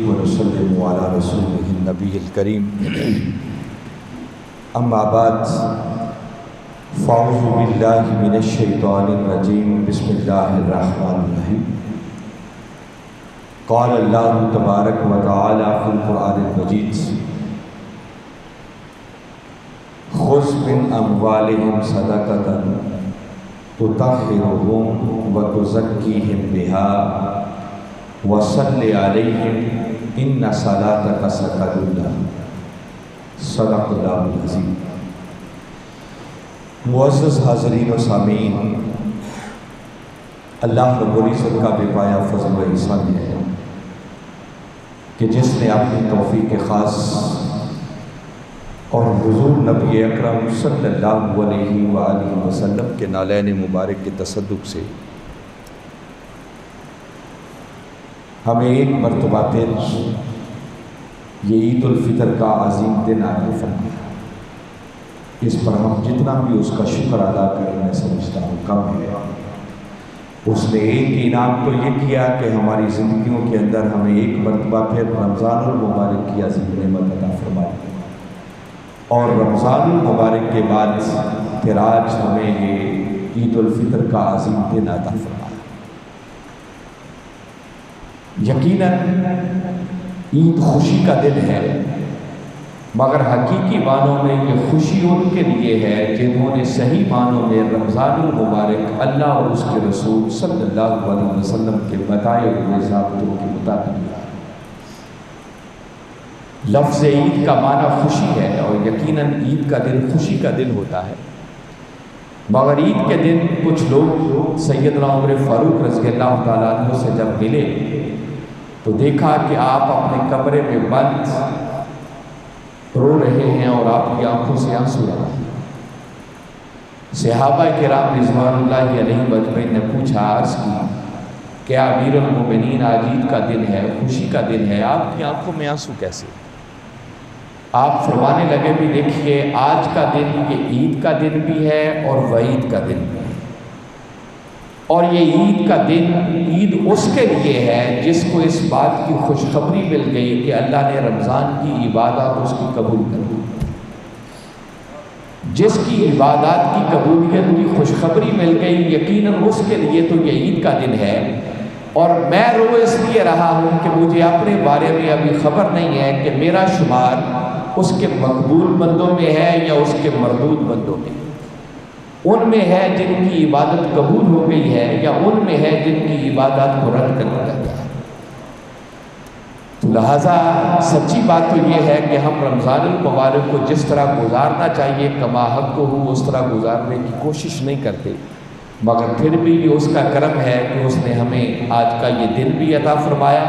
ونسلم علی رسوله النبی الکریم اما بعد فاعوذ باللہ من الشیطان الرجیم بسم اللہ الرحمن الرحیم قال اللہ تبارک و تعالی فی القرآن المجید خذ من اموالہم صدقۃ تطہرہم وتزکیہم بہا وصلی علیہم ان صلاتک سکن لہم صدق اللہ العظیم۔ معزز حاضرین و سامعین، اللہ رب العزت کا بے پایا فضل و احسان ہے کہ جس نے اپنی توفیق خاص اور حضور نبی اکرم صلی اللہ علیہ وآلہ وسلم کے نالین مبارک کے تصدق سے ہمیں ایک مرتبہ پھر یہ عید الفطر کا عظیم دن عطا فرمایا۔ اس پر ہم جتنا بھی اس کا شکر ادا کریں میں سمجھتا ہوں کم ہے۔ اس نے ایک انعام تو یہ کیا کہ ہماری زندگیوں کے اندر ہمیں ایک مرتبہ پھر رمضان المبارک کی عظیم نعمت عطا فرمائی، اور رمضان المبارک کے بعد پھر آج ہمیں یہ عید الفطر کا عظیم دن عطا فرمایا۔ یقیناً عید خوشی کا دن ہے، مگر حقیقی معنوں میں یہ خوشی ان کے لیے ہے جنہوں نے صحیح معنوں میں رمضان المبارک اللہ اور اس کے رسول صلی اللہ علیہ وسلم کے بتائے ہوئے ضابطوں کے مطابق۔ لفظ عید کا معنی خوشی ہے، اور یقیناً عید کا دن خوشی کا دن ہوتا ہے، مگر عید کے دن کچھ لوگ سیدنا عمر فاروق رضی اللہ تعالیٰ عنہ سے جب ملے تو دیکھا کہ آپ اپنے کمرے میں بند رو رہے ہیں اور آپ کی آنکھوں سے آنسو آ رہے ہیں۔ صحابہ کرام رضوان اللہ علیہ اجمعین نے پوچھا، عرض کی، کیا امیر المومنین آج عید کا دن ہے، خوشی کا دن ہے، آپ کی آنکھوں میں آنسو کیسے؟ آپ فرمانے لگے بھی دیکھیے آج کا دن یہ عید کا دن بھی ہے اور وعید کا دن بھی ہے، اور یہ عید کا دن عید اس کے لیے ہے جس کو اس بات کی خوشخبری مل گئی کہ اللہ نے رمضان کی عبادات اس کی قبول کر لی۔ جس کی عبادات کی قبولیت کی خوشخبری مل گئی، یقیناً اس کے لیے تو یہ عید کا دن ہے۔ اور میں رو اس لیے رہا ہوں کہ مجھے اپنے بارے میں ابھی خبر نہیں ہے کہ میرا شمار اس کے مقبول بندوں میں ہے یا اس کے مردود بندوں میں، ان میں ہے جن کی عبادت قبول ہو گئی ہے یا ان میں ہے جن کی عبادات کو رد کر دیا گیا ہے۔ تو لہٰذا سچی بات تو یہ ہے کہ ہم رمضان المبارک کو جس طرح گزارنا چاہیے کما حق کو ہو اس طرح گزارنے کی کوشش نہیں کرتے، مگر پھر بھی یہ اس کا کرم ہے کہ اس نے ہمیں آج کا یہ دن بھی عطا فرمایا،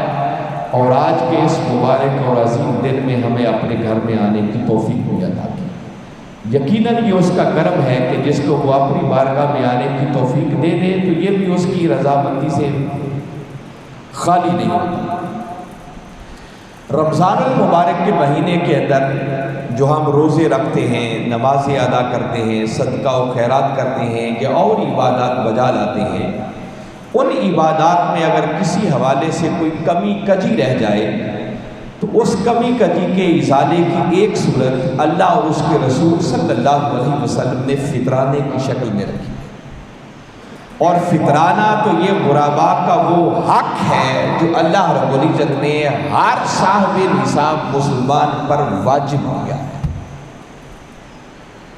اور آج کے اس مبارک اور عظیم دن میں ہمیں اپنے گھر میں آنے کی توفیق بھی عطا کی۔ یقیناً یہ اس کا کرم ہے کہ جس کو وہ اپنی بارگاہ میں آنے کی توفیق دے دے تو یہ بھی اس کی رضامندی سے خالی نہیں ہوتی۔ رمضان المبارک کے مہینے کے اندر جو ہم روزے رکھتے ہیں، نمازیں ادا کرتے ہیں، صدقہ و خیرات کرتے ہیں یا اور عبادات بجا لاتے ہیں، ان عبادات میں اگر کسی حوالے سے کوئی کمی کجی رہ جائے تو اس کمی کجی کے ازالے کی ایک صورت اللہ اور اس کے رسول صلی اللہ علیہ وسلم نے فطرانے کی شکل میں رکھی، اور فطرانہ تو یہ غرباء کا وہ حق ہے جو اللہ رب العزت نے ہر صاحب نصاب مسلمان پر واجب کیا ہے۔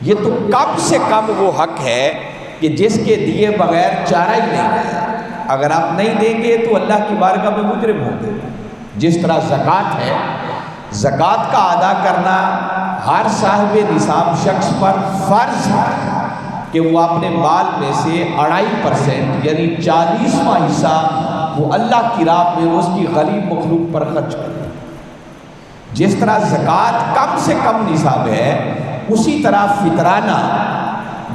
یہ تو کم سے کم وہ حق ہے کہ جس کے دیے بغیر چارہ ہی نہیں ہے۔ اگر آپ نہیں دیں گے تو اللہ کی بارگاہ میں مجرم ہوں گے۔ جس طرح زکوٰۃ ہے، زکوٰۃ کا ادا کرنا ہر صاحب نصاب شخص پر فرض ہے کہ وہ اپنے مال میں سے 2.5% یعنی 40واں حصہ وہ اللہ کی راہ میں اس کی غریب مخلوق پر خرچ کرے۔ جس طرح زکوٰۃ کم سے کم نصاب ہے، اسی طرح فطرانہ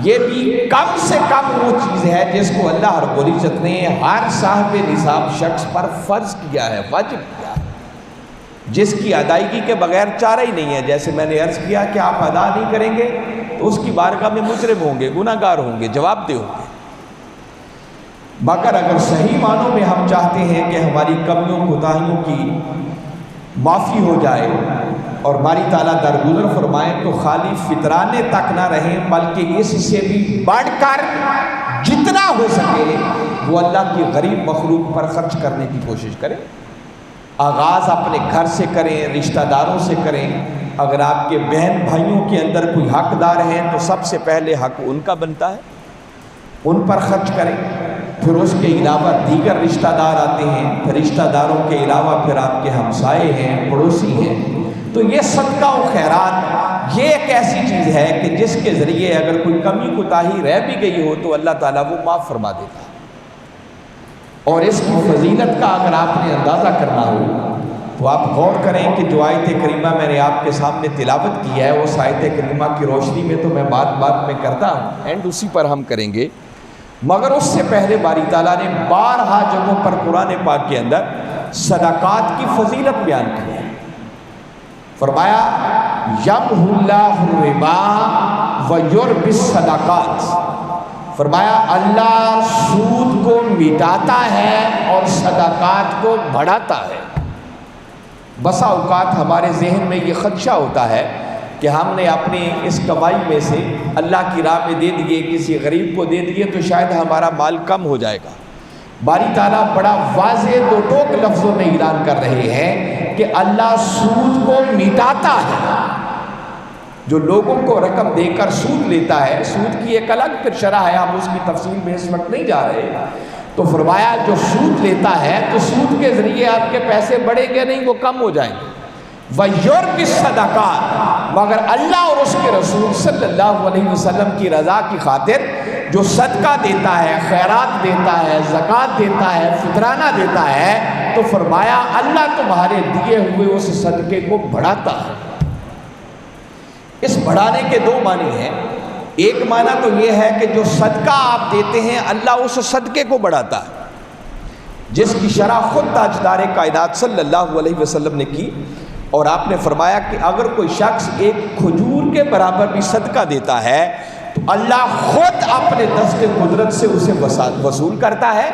یہ بھی کم سے کم وہ چیز ہے جس کو اللہ رب العزت نے ہر صاحب نصاب شخص پر فرض کیا ہے، واجب کیا ہے، جس کی ادائیگی کے بغیر چارہ ہی نہیں ہے۔ جیسے میں نے عرض کیا کہ آپ ادا نہیں کریں گے تو اس کی بارگاہ میں مجرم ہوں گے، گناہ گار ہوں گے، جواب دہ ہوں گے۔ مگر اگر صحیح معنوں میں ہم چاہتے ہیں کہ ہماری کمیوں کوتاہیوں کی معافی ہو جائے اور باری تعالیٰ درگزر فرمائیں تو خالی فطرانے تک نہ رہیں بلکہ اس سے بھی بڑھ کر جتنا ہو سکے وہ اللہ کی غریب مخلوق پر خرچ کرنے کی کوشش کریں۔ آغاز اپنے گھر سے کریں، رشتہ داروں سے کریں۔ اگر آپ کے بہن بھائیوں کے اندر کوئی حقدار ہیں تو سب سے پہلے حق ان کا بنتا ہے، ان پر خرچ کریں۔ پھر اس کے علاوہ دیگر رشتہ دار آتے ہیں، پھر رشتہ داروں کے علاوہ پھر آپ کے ہمسائے ہیں، پڑوسی ہیں۔ تو یہ صدقہ و خیرات یہ ایک ایسی چیز ہے کہ جس کے ذریعے اگر کوئی کمی کوتاہی رہ بھی گئی ہو تو اللہ تعالیٰ وہ معاف فرما دیتا ہے۔ اور اس کی فضیلت کا اگر آپ نے اندازہ کرنا ہو تو آپ غور کریں کہ جو آیت کریمہ میں نے آپ کے سامنے تلاوت کی ہے اس آیت کریمہ کی روشنی میں تو میں بات میں کرتا ہوں، اینڈ اسی پر ہم کریں گے، مگر اس سے پہلے باری تعالیٰ نے بارہا جگہوں پر قرآن پاک کے اندر صدقات کی فضیلت بیان کی ہے۔ فرمایا یمحو اللہ الربا ویربی الصدقات، فرمایا اللہ سود کو مٹاتا ہے اور صدقات کو بڑھاتا ہے۔ بسا اوقات ہمارے ذہن میں یہ خدشہ ہوتا ہے کہ ہم نے اپنی اس کمائی میں سے اللہ کی راہ میں دے دیے، کسی غریب کو دے دیے تو شاید ہمارا مال کم ہو جائے گا۔ باری تعالیٰ بڑا واضح دو ٹوک لفظوں میں اعلان کر رہے ہیں کہ اللہ سود کو مٹاتا ہے۔ جو لوگوں کو رقم دے کر سود لیتا ہے، سود کی ایک الگ پھر شرح ہے، ہم اس کی تفصیل میں اس وقت نہیں جا رہے، تو فرمایا جو سود لیتا ہے تو سود کے ذریعے آپ کے پیسے بڑھیں گے نہیں، وہ کم ہو جائیں گے۔ وَيُرْبِي الصَّدَقَاتِ، مگر اللہ اور اس کے رسول صلی اللہ علیہ وسلم کی رضا کی خاطر جو صدقہ دیتا ہے، خیرات دیتا ہے، زکوٰۃ دیتا ہے، فطرانہ دیتا ہے، تو فرمایا اللہ تمہارے دیے ہوئے اس صدقے کو بڑھاتا ہے۔ اس بڑھانے کے دو معنی ہیں۔ ایک معنی تو یہ ہے کہ جو صدقہ آپ دیتے ہیں اللہ اس صدقے کو بڑھاتا ہے، جس کی شرح خود تاجدار کائنات صلی اللہ علیہ وسلم نے کی، اور آپ نے فرمایا کہ اگر کوئی شخص ایک کھجور کے برابر بھی صدقہ دیتا ہے تو اللہ خود اپنے دست قدرت سے اسے وصول کرتا ہے،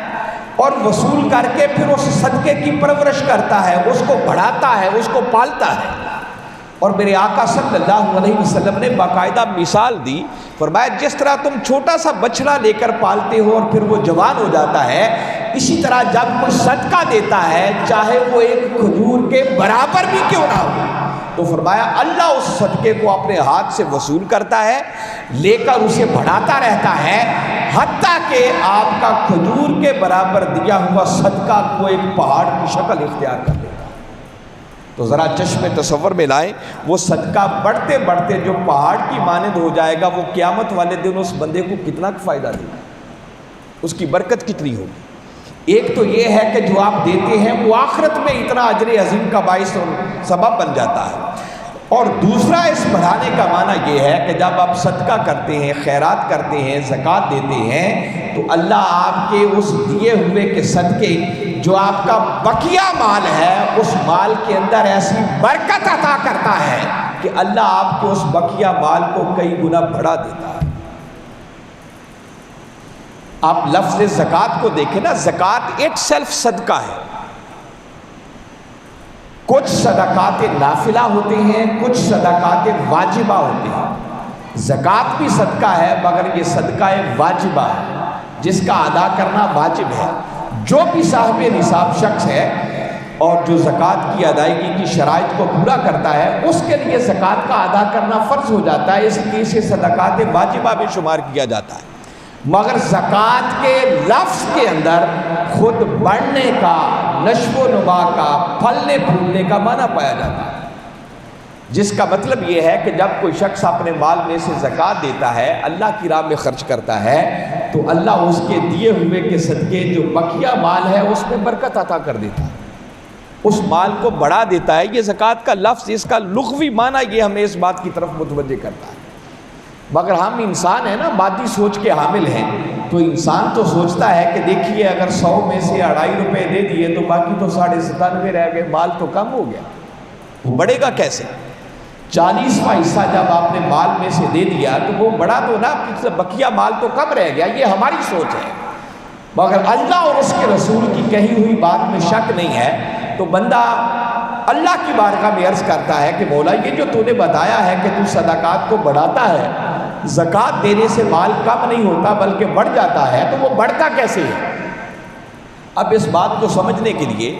اور وصول کر کے پھر اس صدقے کی پرورش کرتا ہے، اس کو بڑھاتا ہے، اس کو پالتا ہے۔ اور میرے آقا صلی اللہ علیہ وسلم نے باقاعدہ مثال دی، فرمایا جس طرح تم چھوٹا سا بچڑا لے کر پالتے ہو اور پھر وہ جوان ہو جاتا ہے، اسی طرح جب کوئی صدقہ دیتا ہے چاہے وہ ایک کھجور کے برابر بھی کیوں نہ ہو، تو فرمایا اللہ اس صدقے کو اپنے ہاتھ سے وصول کرتا ہے، لے کر اسے بڑھاتا رہتا ہے، حتیٰ کہ آپ کا کھجور کے برابر دیا ہوا صدقہ کو ایک پہاڑ کی شکل اختیار کر لیتا ہے۔ تو ذرا چشم تصور میں لائیں، وہ صدقہ بڑھتے بڑھتے جو پہاڑ کی مانند ہو جائے گا، وہ قیامت والے دن اس بندے کو کتنا فائدہ دے گا، اس کی برکت کتنی ہوگی۔ ایک تو یہ ہے کہ جو آپ دیتے ہیں وہ آخرت میں اتنا اجر عظیم کا باعث اور سبب بن جاتا ہے، اور دوسرا اس بڑھانے کا معنی یہ ہے کہ جب آپ صدقہ کرتے ہیں، خیرات کرتے ہیں، زکوٰۃ دیتے ہیں، تو اللہ آپ کے اس دیے ہوئے کے صدقے جو آپ کا بقیہ مال ہے اس مال کے اندر ایسی برکت عطا کرتا ہے کہ اللہ آپ کے اس بقیہ مال کو کئی گنا بڑھا دیتا ہے۔ آپ لفظ زکوٰۃ کو دیکھیں نا، زکوٰۃ اٹ سیلف صدقہ ہے۔ کچھ صدقات نافلہ ہوتے ہیں، کچھ صدقات واجبہ ہوتے ہیں۔ زکوٰۃ بھی صدقہ ہے مگر یہ صدقہ واجبہ ہے، جس کا ادا کرنا واجب ہے۔ جو بھی صاحب نصاب شخص ہے اور جو زکوٰۃ کی ادائیگی کی شرائط کو پورا کرتا ہے، اس کے لیے زکوٰۃ کا ادا کرنا فرض ہو جاتا ہے، اس لیے اسے صدقات واجبہ میں شمار کیا جاتا ہے۔ مگر زکوٰۃ کے لفظ کے اندر خود بڑھنے کا، نشو و نما کا، پھلنے پھولنے کا معنی پایا جاتا ہے، جس کا مطلب یہ ہے کہ جب کوئی شخص اپنے مال میں سے زکوٰۃ دیتا ہے، اللہ کی راہ میں خرچ کرتا ہے، تو اللہ اس کے دیے ہوئے کے صدقے جو بقیہ مال ہے اس میں برکت عطا کر دیتا ہے، اس مال کو بڑھا دیتا ہے۔ یہ زکوٰۃ کا لفظ، اس کا لغوی معنی یہ ہمیں اس بات کی طرف متوجہ کرتا ہے۔ مگر ہم انسان ہیں نا، مادی سوچ کے حامل ہیں، تو انسان تو سوچتا ہے کہ دیکھیے اگر 100 میں سے 2.5 روپے دے دیے تو باقی تو 97.5 رہ گئے، مال تو کم ہو گیا، وہ بڑھے گا کیسے؟ 40واں حصہ جب آپ نے مال میں سے دے دیا تو وہ بڑا تو نا، بقیہ مال تو کم رہ گیا۔ یہ ہماری سوچ ہے، مگر اللہ اور اس کے رسول کی کہی ہوئی بات میں شک نہیں ہے۔ تو بندہ اللہ کی بارگاہ میں عرض کرتا ہے کہ مولا یہ جو تو نے بتایا ہے کہ تو صدقات کو بڑھاتا ہے، زکوٰۃ دینے سے مال کم نہیں ہوتا بلکہ بڑھ جاتا ہے، تو وہ بڑھتا کیسے ہے؟ اب اس بات کو سمجھنے کے لیے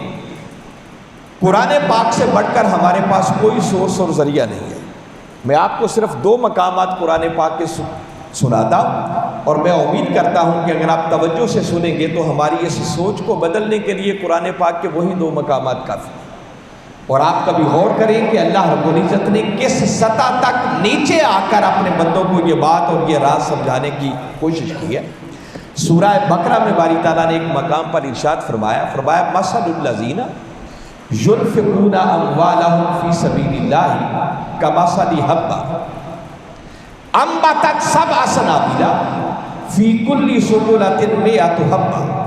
قرآن پاک سے بڑھ کر ہمارے پاس کوئی سورس اور ذریعہ نہیں ہے۔ میں آپ کو صرف 2 مقامات قرآن پاک کے سناتا ہوں، اور میں امید کرتا ہوں کہ اگر آپ توجہ سے سنیں گے تو ہماری اس سوچ کو بدلنے کے لیے قرآن پاک کے وہی 2 مقامات کافی ہیں۔ اور آپ کبھی غور کریں کہ اللہ رب العزت نے کس سطح تک نیچے آ کر اپنے بندوں کو یہ بات اور یہ راز سمجھانے کی کوشش کی ہے۔ سورہ بقرہ میں باری تعالیٰ نے ایک مقام پر ارشاد فرمایا مثل الذین ينفقون اموالهم فی سبیل اللہ کمثل حبۃ انبتت سبع سنابل فی کل سنبلۃ مئۃ حبۃ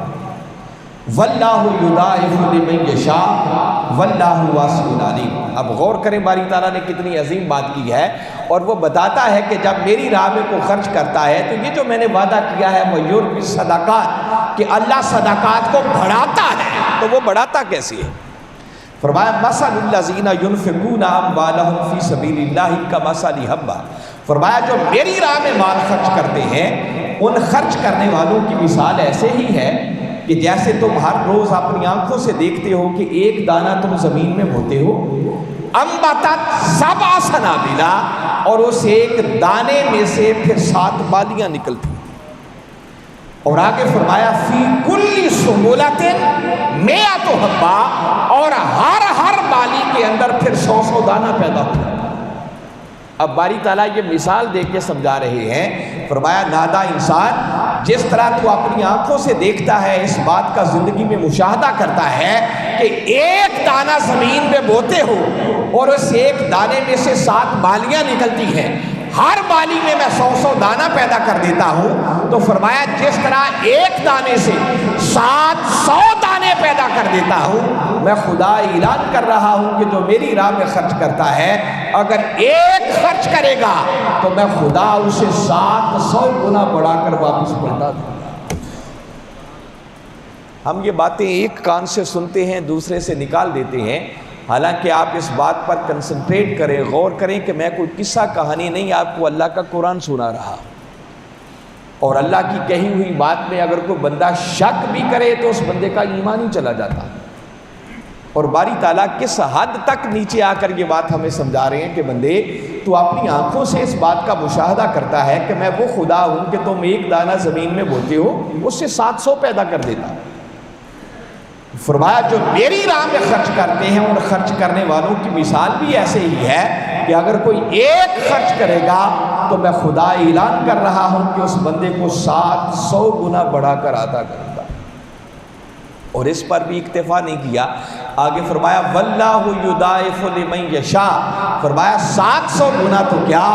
واللہ یضاعف لمن یشاء واللہ واسع علیم۔ اب غور کریں باری تعالیٰ نے کتنی عظیم بات کی ہے، اور وہ بتاتا ہے کہ جب میری راہ میں کو خرچ کرتا ہے تو یہ جو میں نے وعدہ کیا ہے وہ یربی صدقات، کہ اللہ صدقات کو بڑھاتا ہے، تو وہ بڑھاتا کیسے ہے؟ فرمایا مثل الذین ينفقون اموالهم فی سبیل اللہ کمثل حبۃ، فرمایا جو میری راہ میں مال خرچ کرتے ہیں ان خرچ کرنے والوں کی مثال ایسے ہی ہے کہ جیسے تم ہر روز اپنی آنکھوں سے دیکھتے ہو کہ ایک دانہ تم زمین میں بوتے ہو، انبتت سبع سنابل، اور اس ایک دانے میں سے پھر 7 بالیاں نکلتی، اور آگے فرمایا فی کل سنبلۃ مئۃ حبۃ، اور ہر بالی کے اندر پھر 100 دانہ پیدا ہو جاتا۔ اب باری تعالیٰ یہ مثال دے کے سمجھا رہے ہیں، فرمایا نادا انسان، جس طرح تو اپنی آنکھوں سے دیکھتا ہے، اس بات کا زندگی میں مشاہدہ کرتا ہے کہ ایک دانہ زمین میں بوتے ہو اور اس ایک دانے میں سے 7 بالیاں نکلتی ہیں، ہر بالی میں 100 دانہ پیدا کر دیتا ہوں، تو فرمایا جس طرح ایک دانے سے 700 دانے پیدا کر دیتا ہوں، میں خدا اعلان کر رہا ہوں کہ جو میری راہ میں خرچ کرتا ہے اگر ایک خرچ کرے گا تو میں خدا اسے 700 گنا بڑھا کر واپس پلٹا دوں۔ ہم یہ باتیں ایک کان سے سنتے ہیں دوسرے سے نکال دیتے ہیں، حالانکہ آپ اس بات پر کنسنٹریٹ کریں، غور کریں کہ میں کوئی قصہ کہانی نہیں، آپ کو اللہ کا قرآن سنا رہا، اور اللہ کی کہی ہوئی بات میں اگر کوئی بندہ شک بھی کرے تو اس بندے کا ایمان ہی چلا جاتا۔ اور باری تعالیٰ کس حد تک نیچے آ کر یہ بات ہمیں سمجھا رہے ہیں کہ بندے تو اپنی آنکھوں سے اس بات کا مشاہدہ کرتا ہے کہ میں وہ خدا ہوں کہ تم ایک دانہ زمین میں بوتے ہو اس سے 700 پیدا کر دیتا۔ فرمایا جو میری راہ میں خرچ کرتے ہیں ان خرچ کرنے والوں کی مثال بھی ایسے ہی ہے کہ اگر کوئی ایک خرچ کرے گا تو میں خدا اعلان کر رہا ہوں کہ اس بندے کو 700 گنا بڑھا کر عطا کروں گا۔ اور اس پر بھی اکتفا نہیں کیا، آگے فرمایا واللہ یضاعف لمن یشاء، فرمایا 700 گنا تو کیا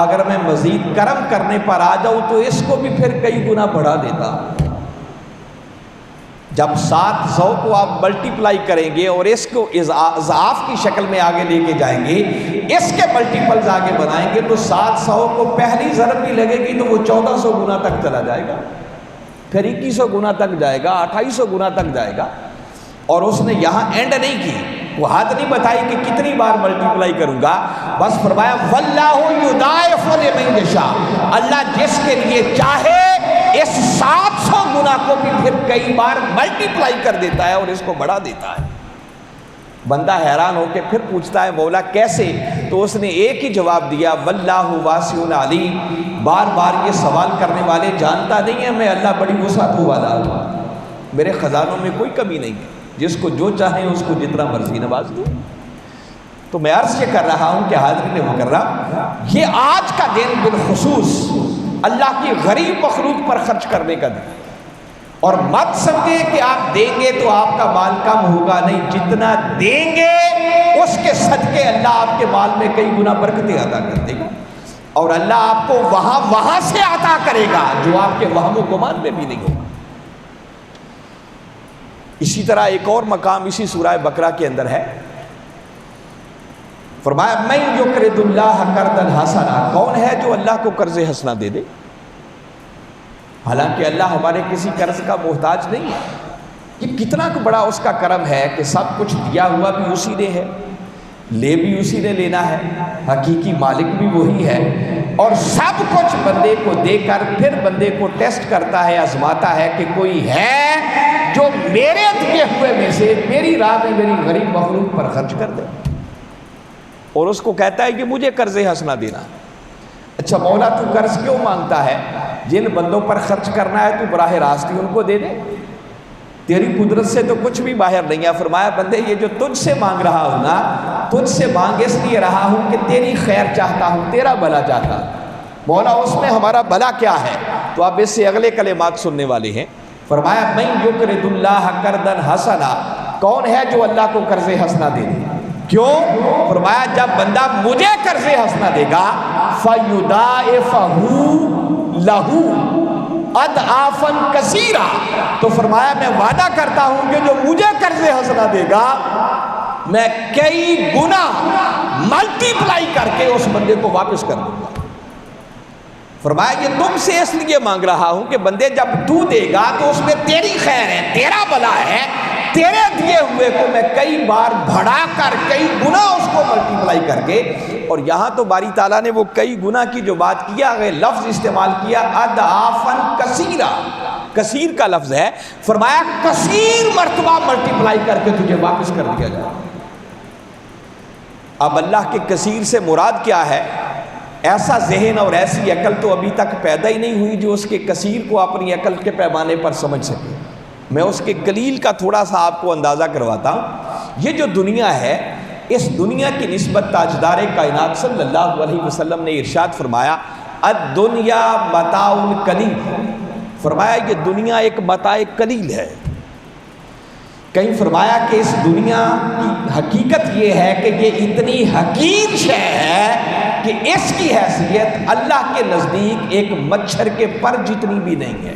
اگر میں مزید کرم کرنے پر آ جاؤں تو اس کو بھی پھر کئی گنا بڑھا دیتا۔ جب 700 کو آپ ملٹیپلائی کریں گے اور اس کو اضعاف کی شکل میں آگے لے کے جائیں گے، اس کے ملٹیپلز آگے بنائیں گے تو 700 کو پہلی ضرب بھی لگے گی تو وہ 1400 گنا تک چلا جائے گا، پھر 2100 گنا تک جائے گا، 2800 گنا تک جائے گا۔ اور اس نے یہاں اینڈ نہیں کی، وہ حد نہیں بتائی کہ کتنی بار ملٹیپلائی کروں گا، بس فرمایا واللہ یضاعف لمن یشاء، اللہ جس کے لیے چاہے اس 700 گنا کو بھی پھر کئی بار ملٹیپلائی کر دیتا ہے اور اس کو بڑھا دیتا ہے۔ بندہ حیران ہو کے پھر پوچھتا ہے مولا کیسے؟ تو اس نے ایک ہی جواب دیا واللہ واسع علیم، بار بار یہ سوال کرنے والے جانتا نہیں ہے میں اللہ بڑی وسعت والا ہوں، میرے خزانوں میں کوئی کمی نہیں ہے، جس کو جو چاہیں اس کو جتنا مرضی نواز دوں۔ تو میں عرض یہ کر رہا ہوں کہ حاضرین مکرم، یہ آج کا دن بالخصوص اللہ کی غریب مخلوق پر خرچ کرنے کا دن، اور مت سمجھیں کہ آپ دیں گے تو آپ کا مال کم ہوگا، نہیں، جتنا دیں گے اس کے صدقے اللہ آپ کے مال میں کئی گنا برکتیں عطا کر دے گا، اور اللہ آپ کو وہاں سے عطا کرے گا جو آپ کے وہم و گمان میں بھی نہیں ہوگا۔ اسی طرح ایک اور مقام اسی سورہ بقرہ کے اندر ہے، فرمایا من یقرض اللہ قرضا حسنا، کون ہے جو اللہ کو قرض حسنا دے دے؟ حالانکہ اللہ ہمارے کسی قرض کا محتاج نہیں ہے، یہ کتنا بڑا اس کا کرم ہے کہ سب کچھ دیا ہوا بھی اسی نے ہے، لے بھی اسی نے لینا ہے، حقیقی مالک بھی وہی ہے، اور سب کچھ بندے کو دے کر پھر بندے کو ٹیسٹ کرتا ہے، آزماتا ہے کہ کوئی ہے جو میرے دیے ہوئے میں سے میری راہ میں میری غریب مخلوق پر خرچ کر دے، اور اس کو کہتا ہے کہ مجھے قرض حسنہ دینا۔ اچھا مولا تو قرض کیوں مانگتا ہے؟ جن بندوں پر خرچ کرنا ہے تو براہ راست ہی ان کو دے دے، تیری قدرت سے تو کچھ بھی باہر نہیں ہے۔ فرمایا بندے یہ جو تجھ سے مانگ رہا ہوں نا، تجھ سے مانگ اس لیے رہا ہوں کہ تیری خیر چاہتا ہوں، تیرا بھلا چاہتا ہوں۔ مولا اس میں ہمارا بھلا کیا ہے؟ تو آپ اس سے اگلے کلمات سننے والے ہیں۔ فرمایا من یقرض اللہ قرضا حسنا، کون ہے جو اللہ کو قرض حسنہ دے دے؟ کیوں؟ فرمایا جب بندہ مجھے قرض حسنہ دے گا فَيُضَاعِفَهُ لَهُ اضعافا کثیرا، تو فرمایا میں وعدہ کرتا ہوں کہ جو مجھے قرض حسنہ دے گا میں کئی گنا ملٹی پلائی کر کے اس بندے کو واپس کر دوں گا۔ فرمایا یہ تم سے اس لیے مانگ رہا ہوں کہ بندے جب تو دے گا تو اس میں تیری خیر ہے، تیرا بھلا ہے، تیرے دیے ہوئے کو میں کئی بار بڑھا کر کئی گنا اس کو ملٹی پلائی کر کے، اور یہاں تو باری تعالیٰ نے وہ کئی گنا کی جو بات کیا ہے لفظ استعمال کیا اضعافا کثیرا، کثیر کا لفظ ہے، فرمایا کثیر مرتبہ ملٹی پلائی کر کے تجھے واپس کر دیا جائے۔ اب اللہ کے کثیر سے مراد کیا ہے؟ ایسا ذہن اور ایسی عقل تو ابھی تک پیدا ہی نہیں ہوئی جو اس کے کثیر کو اپنی عقل کے پیمانے پر سمجھ سکے۔ میں اس کے قلیل کا تھوڑا سا آپ کو اندازہ کرواتا ہوں۔ یہ جو دنیا ہے، اس دنیا کی نسبت تاجدار کائنات صلی اللہ علیہ وسلم نے ارشاد فرمایا الدنیا متاع قلیل، فرمایا یہ دنیا ایک متاع قلیل ہے۔ کہیں فرمایا کہ اس دنیا کی حقیقت یہ ہے کہ یہ اتنی حقیر شے ہے کہ اس کی حیثیت اللہ کے نزدیک ایک مچھر کے پر جتنی بھی نہیں ہے۔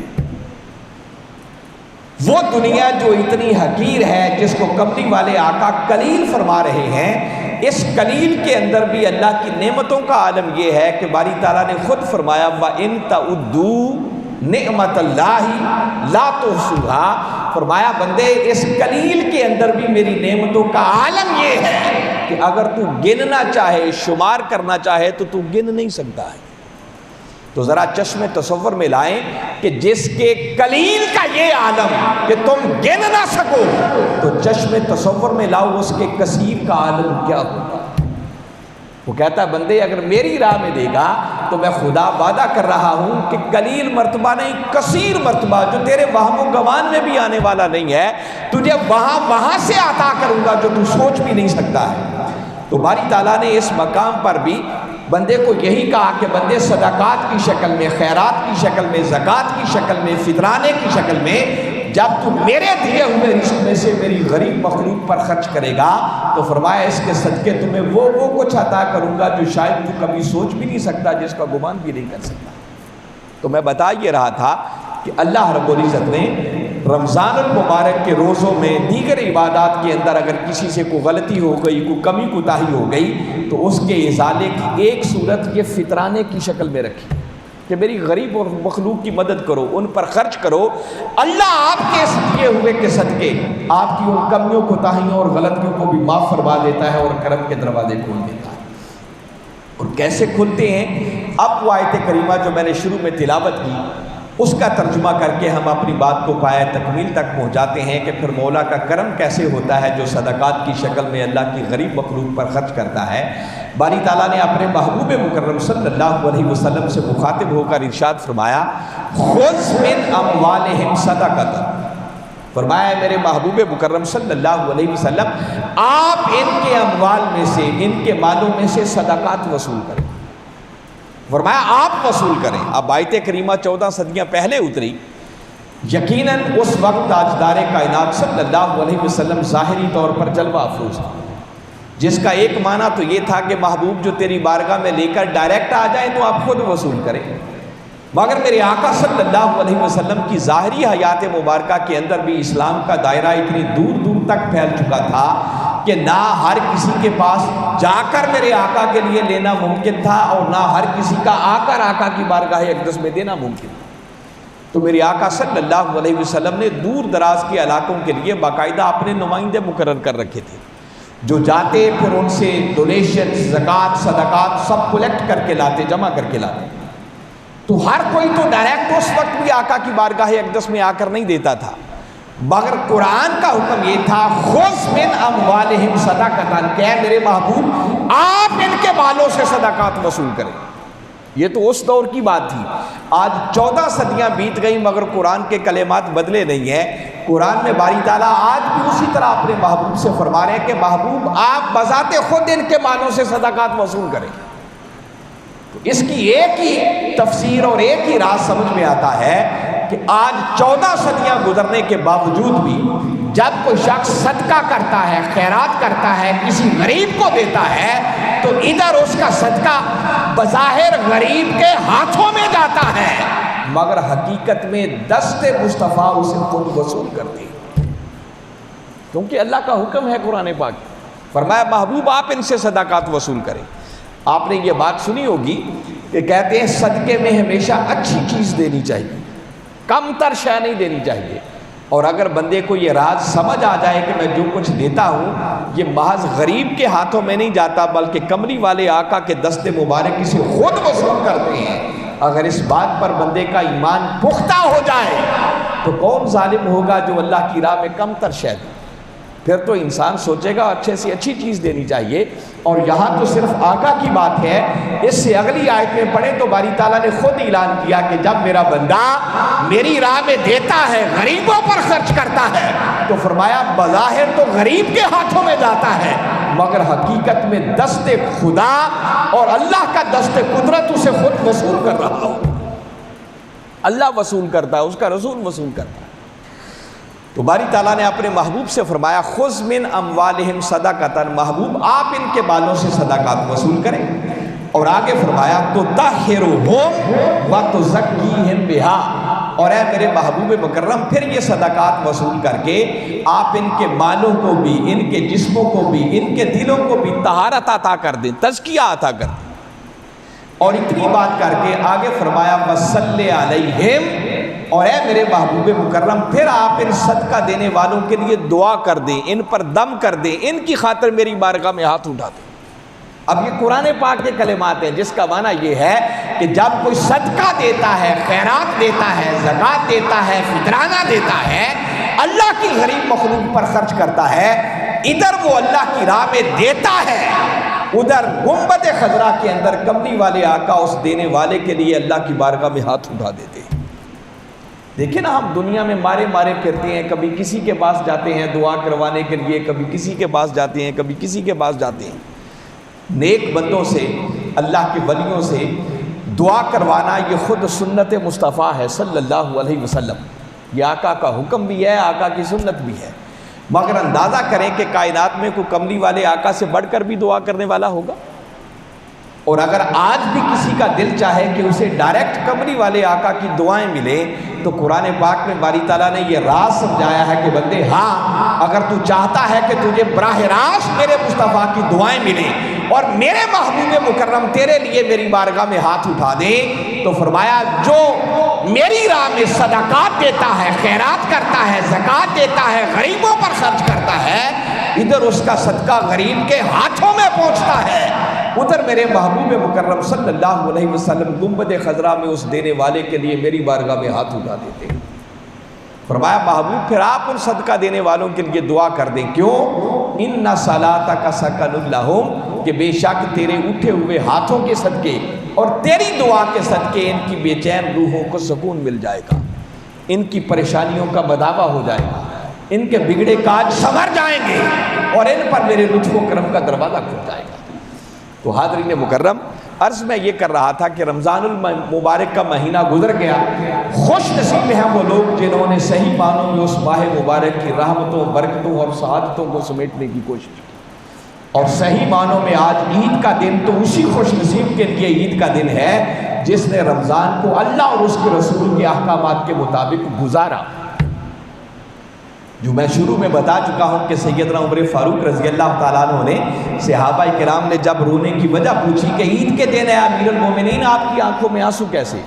وہ دنیا جو اتنی حقیر ہے جس کو کملی والے آقا قلیل فرما رہے ہیں، اس قلیل کے اندر بھی اللہ کی نعمتوں کا عالم یہ ہے کہ باری تعالیٰ نے خود فرمایا وَإِن تَعُدُّوا نعمت اللہ لا تحصوها، فرمایا بندے اس قلیل کے اندر بھی میری نعمتوں کا عالم یہ ہے کہ اگر تو گننا چاہے، شمار کرنا چاہے تو تو گن نہیں سکتا ہے۔ تو ذرا چشم تصور میں لائیں کہ جس کے قلیل کا یہ عالم کہ تم گن نہ سکو، تو چشم تصور میں لاؤ اس کے کثیر کا عالم کیا ہوگا۔ وہ کہتا ہے بندے اگر میری راہ میں دے گا تو میں خدا وعدہ کر رہا ہوں کہ قلیل مرتبہ نہیں کثیر مرتبہ جو تیرے وہم و گمان میں بھی آنے والا نہیں ہے، تجھے وہاں سے عطا کروں گا جو تو سوچ بھی نہیں سکتا ہے۔ تو باری تعالیٰ نے اس مقام پر بھی بندے کو یہی کہا کہ بندے صدقات کی شکل میں، خیرات کی شکل میں، زکوٰۃ کی شکل میں، فطرانے کی شکل میں جب تو میرے دیے ہوئے رزق میں سے میری غریب مخلوق پر خرچ کرے گا تو فرمایا اس کے صدقے تمہیں وہ کچھ عطا کروں گا جو شاید تو کبھی سوچ بھی نہیں سکتا، جس کا گمان بھی نہیں کر سکتا۔ تو میں بتا یہ رہا تھا کہ اللہ رب العزت نے رمضان المبارک کے روزوں میں دیگر عبادات کے اندر اگر کسی سے کوئی غلطی ہو گئی، کوئی کمی کوتاہی ہو گئی تو اس کے ازالے کی ایک صورت یہ فطرانے کی شکل میں رکھی کہ میری غریب اور مخلوق کی مدد کرو، ان پر خرچ کرو، اللہ آپ کے دیے ہوئے کے صدقے آپ کی ان کمیوں کوتاہیوں اور غلطیوں کو بھی معاف فرما دیتا ہے اور کرم کے دروازے کھول دیتا ہے۔ اور کیسے کھلتے ہیں؟ اب وہ آیت کریمہ جو میں نے شروع میں تلاوت کی اس کا ترجمہ کر کے ہم اپنی بات کو پائے تکمیل تک پہنچاتے ہیں کہ پھر مولا کا کرم کیسے ہوتا ہے جو صدقات کی شکل میں اللہ کی غریب مخلوق پر خرچ کرتا ہے۔ باری تعالیٰ نے اپنے محبوب مکرم صلی اللہ علیہ وسلم سے مخاطب ہو کر ارشاد فرمایا خذ من اموالہم صدقۃ، فرمایا میرے محبوب مکرم صلی اللہ علیہ وسلم آپ ان کے اموال میں سے، ان کے مالوں میں سے صدقات وصول کریں، فرمایا آپ وصول کریں۔ اب آیت کریمہ 14 صدیاں پہلے اتری، یقیناً اس وقت تاجدار کائنات صلی اللہ علیہ وسلم ظاہری طور پر جلوہ افروز تھا، جس کا ایک معنی تو یہ تھا کہ محبوب جو تیری بارگاہ میں لے کر ڈائریکٹ آ جائیں تو آپ خود وصول کریں، مگر میرے آقا صلی اللہ علیہ وسلم کی ظاہری حیات مبارکہ کے اندر بھی اسلام کا دائرہ اتنی دور دور تک پھیل چکا تھا کہ نہ ہر کسی کے پاس جا کر میرے آقا کے لیے لینا ممکن تھا اور نہ ہر کسی کا آ کر آقا کی بارگاہ اقدس میں دینا ممکن تھا۔ تو میرے آقا صلی اللہ علیہ وسلم نے دور دراز کے علاقوں کے لیے باقاعدہ اپنے نمائندے مقرر کر رکھے تھے، جو جاتے پھر ان سے ڈونیشن، زکوٰۃ، صدقات سب کلیکٹ کر کے لاتے، جمع کر کے لاتے. تو ہر کوئی تو ڈائریکٹ اس وقت بھی آقا کی بارگاہ اقدس میں آ کر نہیں دیتا تھا، مگر قرآن کا حکم یہ تھا خذ من اموالہم صدقۃ، کہ اے میرے محبوب آپ ان کے مالوں سے صدقات وصول کریں. یہ تو اس دور کی بات تھی. آج 14 صدیاں بیت گئی مگر قرآن کے کلمات بدلے نہیں ہیں. قرآن میں باری تعالیٰ آج بھی اسی طرح اپنے محبوب سے فرما رہے ہیں کہ محبوب آپ بذات خود ان کے مالوں سے صدقات وصول کریں. تو اس کی ایک ہی تفسیر اور ایک ہی راز سمجھ میں آتا ہے کہ آج 14 صدیاں گزرنے کے باوجود بھی جب کوئی شخص صدقہ کرتا ہے، خیرات کرتا ہے، کسی غریب کو دیتا ہے، تو ادھر اس کا صدقہ بظاہر غریب کے ہاتھوں میں جاتا ہے مگر حقیقت میں دست مصطفیٰ اسے خود وصول کرتی ہے. کیونکہ اللہ کا حکم ہے قرآن پاک، فرمایا محبوب آپ ان سے صدقات وصول کریں. آپ نے یہ بات سنی ہوگی کہ کہتے ہیں صدقے میں ہمیشہ اچھی چیز دینی چاہیے، کم تر شے نہیں دینی چاہیے. اور اگر بندے کو یہ راز سمجھ آ جائے کہ میں جو کچھ دیتا ہوں یہ محض غریب کے ہاتھوں میں نہیں جاتا بلکہ کملی والے آقا کے دست مبارک سے خود وصول کرتے ہیں، اگر اس بات پر بندے کا ایمان پختہ ہو جائے تو کون ظالم ہوگا جو اللہ کی راہ میں کم تر شے دے. پھر تو انسان سوچے گا اچھے سے اچھی چیز دینی چاہیے. اور یہاں تو صرف آقا کی بات ہے. اس سے اگلی آیت میں پڑھیں تو باری تعالیٰ نے خود اعلان کیا کہ جب میرا بندہ میری راہ میں دیتا ہے، غریبوں پر خرچ کرتا ہے، تو فرمایا بظاہر تو غریب کے ہاتھوں میں جاتا ہے مگر حقیقت میں دست خدا اور اللہ کا دست قدرت اسے خود وصول کر رہا ہو. اللہ وصول کرتا ہے، اس کا رسول وصول کرتا ہے. تو باری تعالیٰ نے اپنے محبوب سے فرمایا خذ من اموالہم صدقۃ، محبوب آپ ان کے بالوں سے صدقات وصول کریں. اور آگے فرمایا تطہرہم وتزکیہم بہا، اور اے میرے محبوب مکرم پھر یہ صدقات وصول کر کے آپ ان کے مالوں کو بھی، ان کے جسموں کو بھی، ان کے دلوں کو بھی طہارت عطا کر دیں، تزکیہ عطا کر دیں. اور اتنی بات کر کے آگے فرمایا وصلی علیہم، اور اے میرے محبوب مکرم پھر آپ ان صدقہ دینے والوں کے لیے دعا کر دیں، ان پر دم کر دیں، ان کی خاطر میری بارگاہ میں ہاتھ اٹھا دیں. اب یہ قرآن پاک کے کلمات ہیں جس کا معنی یہ ہے کہ جب کوئی صدقہ دیتا ہے، خیرات دیتا ہے، زکوٰۃ دیتا ہے، فطرانہ دیتا ہے، اللہ کی غریب مخلوق پر خرچ کرتا ہے، ادھر وہ اللہ کی راہ میں دیتا ہے، ادھر گنبد خضرا کے اندر کملی والے آقا اس دینے والے کے لیے اللہ کی بارگاہ میں ہاتھ اٹھا دیتے ہیں. دیکھیں نا، ہم دنیا میں مارے مارے پھرتے ہیں، کبھی کسی کے پاس جاتے ہیں دعا کروانے کے لیے، کبھی کسی کے پاس جاتے ہیں، کبھی کسی کے پاس جاتے ہیں. نیک بندوں سے، اللہ کے ولیوں سے دعا کروانا یہ خود سنت مصطفیٰ ہے صلی اللہ علیہ وسلم. یہ آقا کا حکم بھی ہے، آقا کی سنت بھی ہے. مگر اندازہ کریں کہ کائنات میں کوئی کملی والے آقا سے بڑھ کر بھی دعا کرنے والا ہوگا؟ اور اگر آج بھی کسی کا دل چاہے کہ اسے ڈائریکٹ کملی والے آقا کی دعائیں ملیں تو قرآن پاک میں باری تعالیٰ نے یہ راز سمجھایا ہے کہ بندے ہاں، اگر تو چاہتا ہے کہ تجھے براہ راست میرے مصطفیٰ کی دعائیں ملیں اور میرے محبوب مکرم تیرے لیے میری بارگاہ میں ہاتھ اٹھا دے، تو فرمایا جو میری راہ میں صدقات دیتا ہے، خیرات کرتا ہے، زکوٰۃ دیتا ہے، غریبوں پر خرچ کرتا ہے، ادھر اس کا صدقہ غریب کے ہاتھوں میں پہنچتا ہے، ادھر میرے محبوب مکرم صلی اللہ علیہ وسلم گنبد خضرا میں اس دینے والے کے لیے میری بارگاہ میں ہاتھ اٹھا دیتے. فرمایا محبوب پھر آپ ان صدقہ دینے والوں کے لیے دعا کر دیں. کیوں؟ ان صلاتک سکن لہم، کہ بے شک تیرے اٹھے ہوئے ہاتھوں کے صدقے اور تیری دعا کے صدقے ان کی بے چین روحوں کو سکون مل جائے گا، ان کی پریشانیوں کا بداوا ہو جائے گا، ان کے بگڑے کاج سنور جائیں گے اور ان پر میرے لطف و کرم کا دروازہ کھل جائے گا. تو حاضرین مکرم، عرض میں یہ کر رہا تھا کہ رمضان المبارک کا مہینہ گزر گیا. خوش نصیب ہیں وہ لوگ جنہوں نے صحیح معنوں میں اس ماہ مبارک کی رحمتوں، برکتوں اور سعادتوں کو سمیٹنے کی کوشش کی. اور صحیح معنوں میں آج عید کا دن تو اسی خوش نصیب کے لیے عید کا دن ہے جس نے رمضان کو اللہ اور اس کے رسول کے احکامات کے مطابق گزارا. جو میں شروع میں بتا چکا ہوں کہ سیدنا عمر فاروق رضی اللہ تعالیٰ عنہ نے صحابہ کرام نے جب رونے کی وجہ پوچھی کہ عید کے دن ہے امیر المومنین آپ کی آنکھوں میں آنسو کیسے،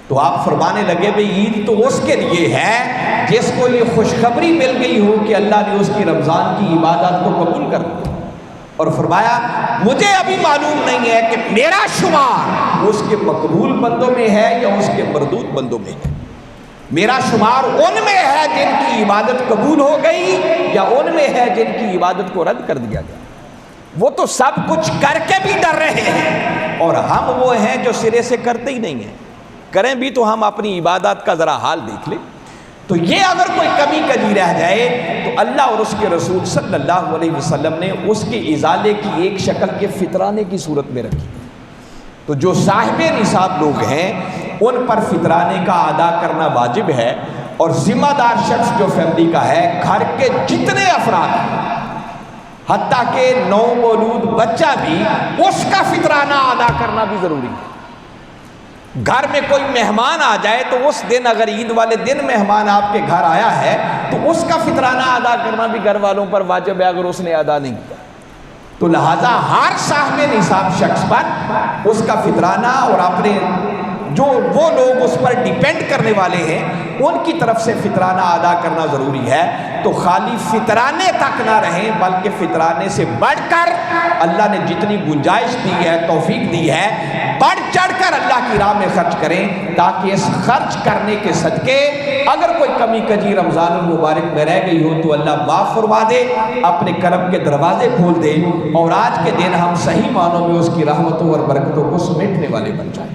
تو آپ فرمانے لگے بھئی عید تو اس کے لیے ہے جس کو یہ خوشخبری مل گئی ہو کہ اللہ نے اس کی رمضان کی عبادت کو قبول کر دیا. اور فرمایا مجھے ابھی معلوم نہیں ہے کہ میرا شمار اس کے مقبول بندوں میں ہے یا اس کے مردود بندوں میں ہے۔ میرا شمار ان میں ہے جن کی عبادت قبول ہو گئی یا ان میں ہے جن کی عبادت کو رد کر دیا گیا۔ وہ تو سب کچھ کر کے بھی ڈر رہے ہیں، اور ہم وہ ہیں جو سرے سے کرتے ہی نہیں ہیں، کریں بھی تو ہم اپنی عبادات کا ذرا حال دیکھ لیں۔ تو یہ اگر کوئی کمی کجی رہ جائے تو اللہ اور اس کے رسول صلی اللہ علیہ وسلم نے اس کے ازالے کی ایک شکل کے فطرانے کی صورت میں رکھی۔ تو جو صاحب نصاب لوگ ہیں ان پر فطرانے کا ادا کرنا واجب ہے، اور ذمہ دار شخص جو فیملی کا ہے، گھر کے جتنے افراد ہیں، حتیٰ کہ نو مولود بچہ بھی، اس کا فطرانہ ادا کرنا بھی ضروری ہے۔ گھر میں کوئی مہمان آ جائے تو اس دن، اگر عید والے دن مہمان آپ کے گھر آیا ہے تو اس کا فطرانہ ادا کرنا بھی گھر والوں پر واجب ہے اگر اس نے ادا نہیں کیا۔ تو لہٰذا ہر صاحب نصاب شخص پر اس کا فطرانہ اور اپنے جو وہ لوگ اس پر ڈیپینڈ کرنے والے ہیں ان کی طرف سے فطرانہ ادا کرنا ضروری ہے۔ تو خالی فطرانے تک نہ رہیں، بلکہ فطرانے سے بڑھ کر اللہ نے جتنی گنجائش دی ہے، توفیق دی ہے، بڑھ چڑھ کر اللہ کی راہ میں خرچ کریں، تاکہ اس خرچ کرنے کے صدقے اگر کوئی کمی کجی رمضان المبارک میں رہ گئی ہو تو اللہ معاف فرما دے، اپنے کرم کے دروازے کھول دے، اور آج کے دن ہم صحیح معنوں میں اس کی رحمتوں اور برکتوں کو سمیٹنے والے بن جائیں۔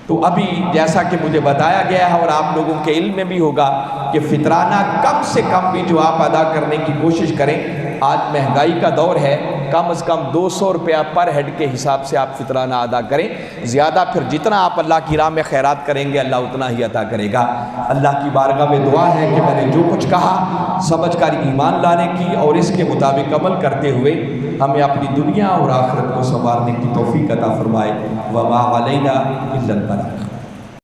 تو ابھی جیسا کہ مجھے بتایا گیا ہے اور آپ لوگوں کے علم میں بھی ہوگا کہ فطرانہ کم سے کم بھی جو آپ ادا کرنے کی کوشش کریں۔ آج مہنگائی کا دور ہے، کم از کم 200 روپیہ پر ہیڈ کے حساب سے آپ فطرانہ ادا کریں۔ زیادہ پھر جتنا آپ اللہ کی راہ میں خیرات کریں گے اللہ اتنا ہی عطا کرے گا۔ اللہ کی بارگاہ میں دعا ہے کہ میں نے جو کچھ کہا سمجھ کر ایمان لانے کی اور اس کے مطابق عمل کرتے ہوئے ہمیں اپنی دنیا اور آخرت کو سنوارنے کی توفیق عطا فرمائے۔ وما علینا الا البلاغ۔